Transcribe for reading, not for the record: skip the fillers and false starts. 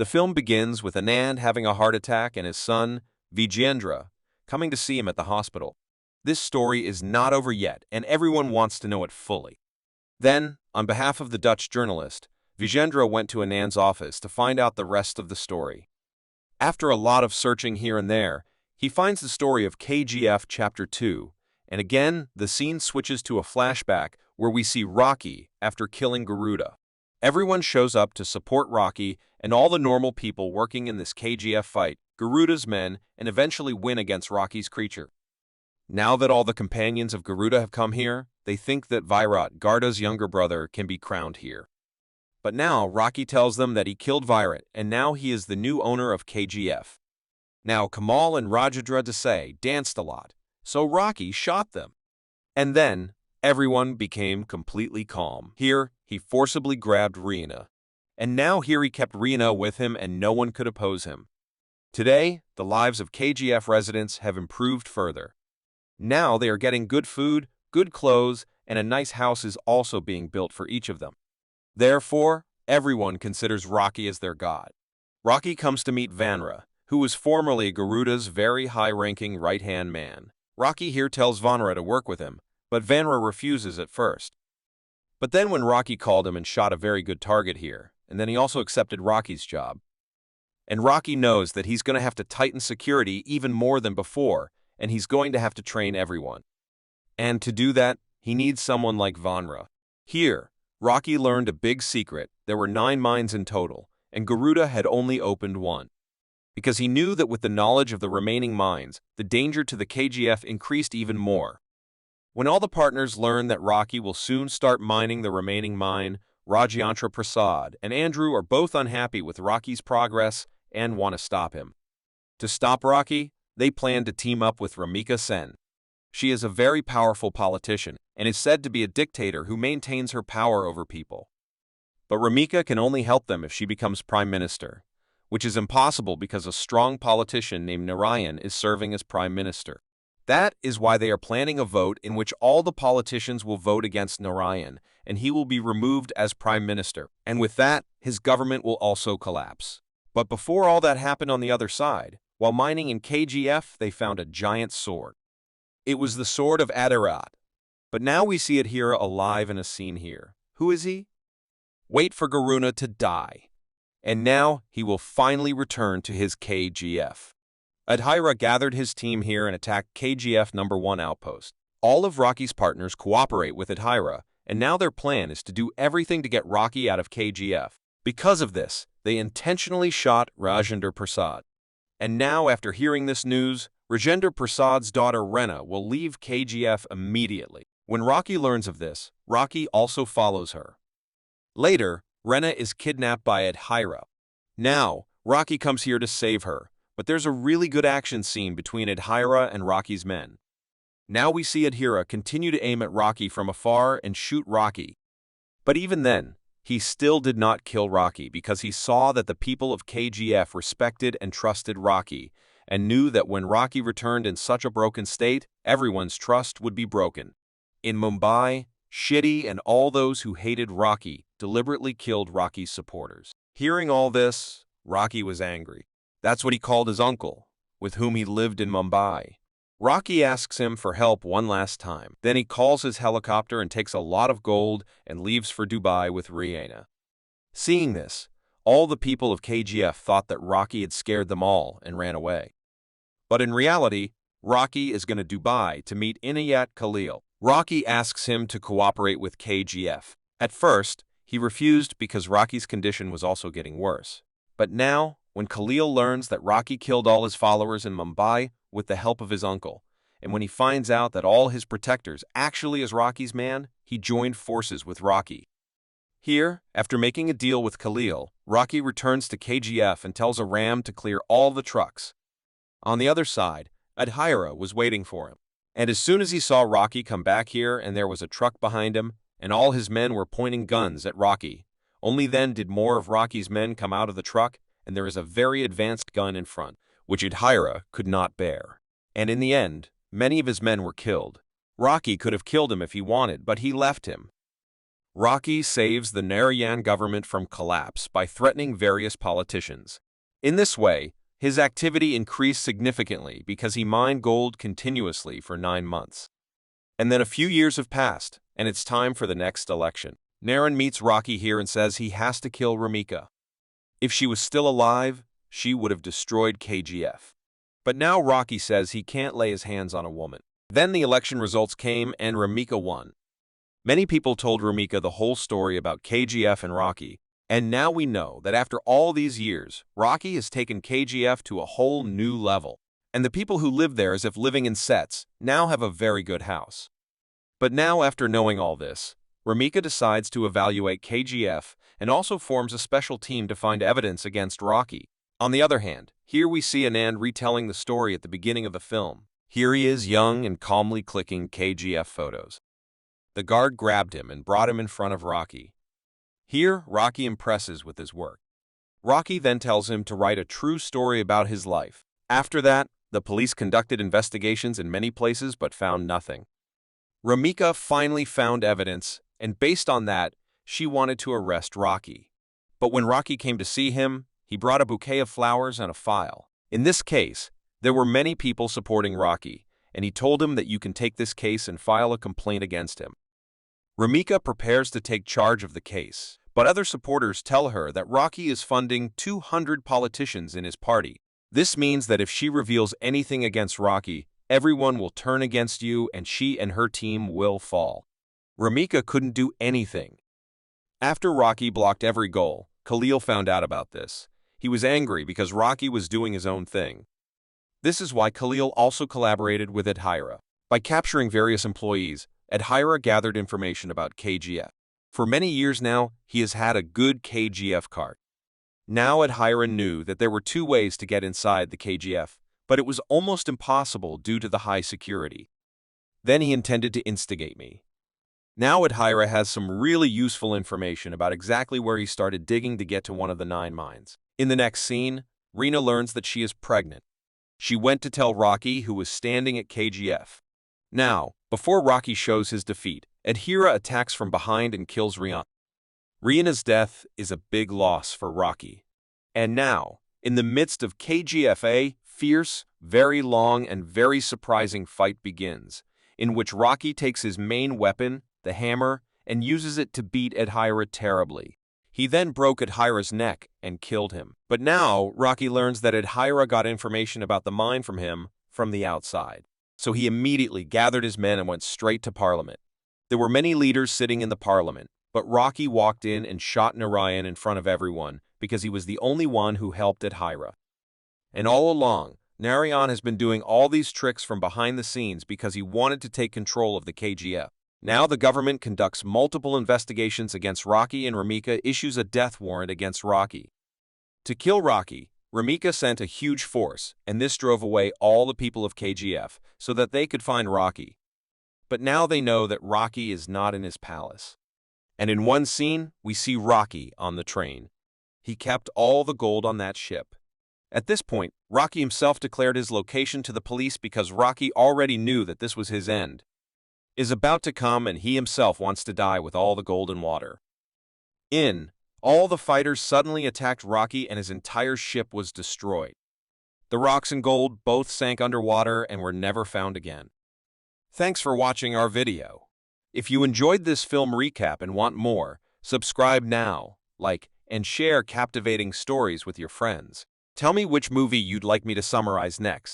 The film begins with Anand having a heart attack and his son, Vijendra, coming to see him at the hospital. This story is not over yet, and everyone wants to know it fully. Then, on behalf of the Dutch journalist, Vijendra went to Anand's office to find out the rest of the story. After a lot of searching here and there, he finds the story of KGF Chapter 2, and again, the scene switches to a flashback where we see Rocky after killing Garuda. Everyone shows up to support Rocky and all the normal people working in this KGF fight, Garuda's men, and eventually win against Rocky's creature. Now that all the companions of Garuda have come here, they think that Virat, Garda's younger brother, can be crowned here. But now Rocky tells them that he killed Virat, and now he is the new owner of KGF. Now Kamal and Rajendra Desai danced a lot, so Rocky shot them. And then everyone became completely calm. Here, he forcibly grabbed Raveena. And now here he kept Raveena with him and no one could oppose him. Today, the lives of KGF residents have improved further. Now they are getting good food, good clothes, and a nice house is also being built for each of them. Therefore, everyone considers Rocky as their god. Rocky comes to meet Vanra, who was formerly Garuda's very high-ranking right-hand man. Rocky here tells Vanra to work with him, but Vanra refuses at first. But then when Rocky called him and shot a very good target here, and then he also accepted Rocky's job. And Rocky knows that he's going to have to tighten security even more than before, and he's going to have to train everyone. And to do that, he needs someone like Vanra. Here, Rocky learned a big secret. There were 9 mines in total, and Garuda had only opened 1. Because he knew that with the knowledge of the remaining mines, the danger to the KGF increased even more. When all the partners learn that Rocky will soon start mining the remaining mine, Rajendra Prasad and Andrew are both unhappy with Rocky's progress and want to stop him. To stop Rocky, they plan to team up with Ramika Sen. She is a very powerful politician and is said to be a dictator who maintains her power over people. But Ramika can only help them if she becomes prime minister, which is impossible because a strong politician named Narayan is serving as prime minister. That is why they are planning a vote in which all the politicians will vote against Narayan, and he will be removed as prime minister. And with that, his government will also collapse. But before all that happened on the other side, while mining in KGF, they found a giant sword. It was the sword of Adirat. But now we see it here alive in a scene here. Who is he? Wait for Garuda to die. And now he will finally return to his KGF. Adhira gathered his team here and attacked KGF No. 1 outpost. All of Rocky's partners cooperate with Adhira, and now their plan is to do everything to get Rocky out of KGF. Because of this, they intentionally shot Rajendra Prasad. And now, after hearing this news, Rajendra Prasad's daughter Rena will leave KGF immediately. When Rocky learns of this, Rocky also follows her. Later, Rena is kidnapped by Adhira. Now, Rocky comes here to save her, but there's a really good action scene between Adhira and Rocky's men. Now we see Adhira continue to aim at Rocky from afar and shoot Rocky. But even then, he still did not kill Rocky because he saw that the people of KGF respected and trusted Rocky, and knew that when Rocky returned in such a broken state, everyone's trust would be broken. In Mumbai, Shetty and all those who hated Rocky deliberately killed Rocky's supporters. Hearing all this, Rocky was angry. That's what he called his uncle, with whom he lived in Mumbai. Rocky asks him for help one last time. Then he calls his helicopter and takes a lot of gold and leaves for Dubai with Raveena. Seeing this, all the people of KGF thought that Rocky had scared them all and ran away. But in reality, Rocky is going to Dubai to meet Inayat Khalil. Rocky asks him to cooperate with KGF. At first, he refused because Rocky's condition was also getting worse. But now, when Khalil learns that Rocky killed all his followers in Mumbai with the help of his uncle, and when he finds out that all his protectors actually is Rocky's man, he joined forces with Rocky. Here, after making a deal with Khalil, Rocky returns to KGF and tells Aram to clear all the trucks. On the other side, Adhira was waiting for him. And as soon as he saw Rocky come back here and there was a truck behind him, and all his men were pointing guns at Rocky, only then did more of Rocky's men come out of the truck, and there is a very advanced gun in front, which Adhira could not bear. And in the end, many of his men were killed. Rocky could have killed him if he wanted, but he left him. Rocky saves the Narayan government from collapse by threatening various politicians. In this way, his activity increased significantly because he mined gold continuously for 9 months. And then a few years have passed, and it's time for the next election. Narayan meets Rocky here and says he has to kill Rameena. If she was still alive, she would have destroyed KGF. But now Rocky says he can't lay his hands on a woman. Then the election results came and Rameena won. Many people told Rameena the whole story about KGF and Rocky, and now we know that after all these years, Rocky has taken KGF to a whole new level. And the people who live there as if living in sets now have a very good house. But now after knowing all this, Rameena decides to evaluate KGF and also forms a special team to find evidence against Rocky. On the other hand, here we see Anand retelling the story at the beginning of the film. Here he is young and calmly clicking KGF photos. The guard grabbed him and brought him in front of Rocky. Here, Rocky impresses with his work. Rocky then tells him to write a true story about his life. After that, the police conducted investigations in many places but found nothing. Rameena finally found evidence, and based on that, she wanted to arrest Rocky. But when Rocky came to see him, he brought a bouquet of flowers and a file. In this case, there were many people supporting Rocky, and he told him that you can take this case and file a complaint against him. Rameena prepares to take charge of the case, but other supporters tell her that Rocky is funding 200 politicians in his party. This means that if she reveals anything against Rocky, everyone will turn against you and she and her team will fall. Rameena couldn't do anything. After Rocky blocked every goal, Khalil found out about this. He was angry because Rocky was doing his own thing. This is why Khalil also collaborated with Adhira. By capturing various employees, Adhira gathered information about KGF. For many years now, he has had a good KGF card. Now Adhira knew that there were 2 ways to get inside the KGF, but it was almost impossible due to the high security. Then he intended to instigate me. Now Adhira has some really useful information about exactly where he started digging to get to one of the 9 mines. In the next scene, Reena learns that she is pregnant. She went to tell Rocky, who was standing at KGF. Now, before Rocky shows his defeat, Adhira attacks from behind and kills Reena. Reena's death is a big loss for Rocky. And now, in the midst of KGF, a fierce, very long, and very surprising fight begins, in which Rocky takes his main weapon, the hammer, and uses it to beat Adhira terribly. He then broke Adhira's neck and killed him. But now, Rocky learns that Adhira got information about the mine from him from the outside. So he immediately gathered his men and went straight to Parliament. There were many leaders sitting in the Parliament, but Rocky walked in and shot Narayan in front of everyone because he was the only one who helped Adhira. And all along, Narayan has been doing all these tricks from behind the scenes because he wanted to take control of the KGF. Now the government conducts multiple investigations against Rocky and Rameena issues a death warrant against Rocky. To kill Rocky, Rameena sent a huge force, and this drove away all the people of KGF so that they could find Rocky. But now they know that Rocky is not in his palace. And in one scene, we see Rocky on the train. He kept all the gold on that ship. At this point, Rocky himself declared his location to the police because Rocky already knew that this was his end. Is about to come and he himself wants to die with all the gold and water. All the fighters suddenly attacked Rocky and his entire ship was destroyed. The rocks and gold both sank underwater and were never found again. Thanks for watching our video. If you enjoyed this film recap and want more, subscribe now, like, and share captivating stories with your friends. Tell me which movie you'd like me to summarize next.